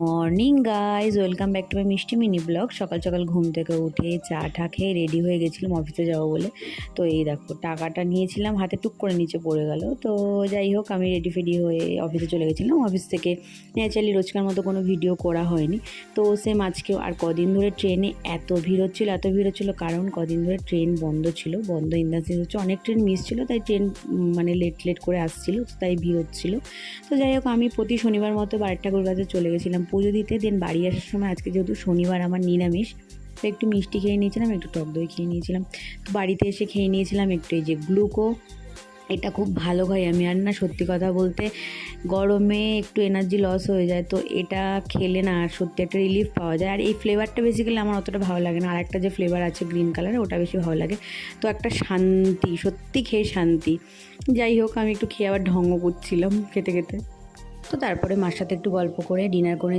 Morning guys, welcome back to my মিষ্টি mini blog. সকাল সকাল ঘুম থেকে উঠে চা টা খেয়ে রেডি হয়ে গেছিলাম অফিসে যাবো বলে। তো এই দেখো, টাকাটা নিয়েছিলাম হাতে, টুক করে নিচে পড়ে গেল। তো যাই হোক, আমি রেডি ফেডি হয়ে অফিসে চলে গেছিলাম। অফিস থেকে ন্যাচারালি রোজকার মতো কোনো ভিডিও করা হয়নি। তো সেম আজকেও। আর কদিন ধরে ট্রেনে এত ভিড় হচ্ছিলো, কারণ কদিন ধরে ট্রেন বন্ধ ছিল। বন্ধ ইন দ্য সেন্স হচ্ছে অনেক ট্রেন মিস ছিল, তাই ট্রেন মানে লেট করে আসছিলো, তাই ভিড় হচ্ছিলো। তো যাই হোক, আমি প্রতি শনিবার মতো বাড়ির ঠাকুর কাছে চলে গেছিলাম পুজো দিতে। দেন বাড়ি আসার সময় আজকে যেহেতু শনিবার, আমার নিরামিষ, তো একটু মিষ্টি খেয়ে নিয়েছিলাম, একটু টক দই খেয়ে নিয়েছিলাম। তো বাড়িতে এসে খেয়ে নিয়েছিলাম একটু এই যে গ্লুকো। এটা খুব ভালো খাই আমি। আর না, সত্যি কথা বলতে গরমে একটু এনার্জি লস হয়ে যায়, তো এটা খেলে না সত্যি একটা রিলিফ পাওয়া যায়। আর এই ফ্লেভারটা বেসিক্যালি আমার অতটা ভালো লাগে না। আর একটা যে ফ্লেভার আছে গ্রিন কালারের, ওটা বেশি ভালো লাগে। তো একটা শান্তি, সত্যি খেয়ে শান্তি। যাই হোক, আমি একটু খেয়ে আবার ঢঙ্গ করছিলাম খেতে খেতে। তো তারপরে মার সাথে একটু গল্প করে ডিনার করে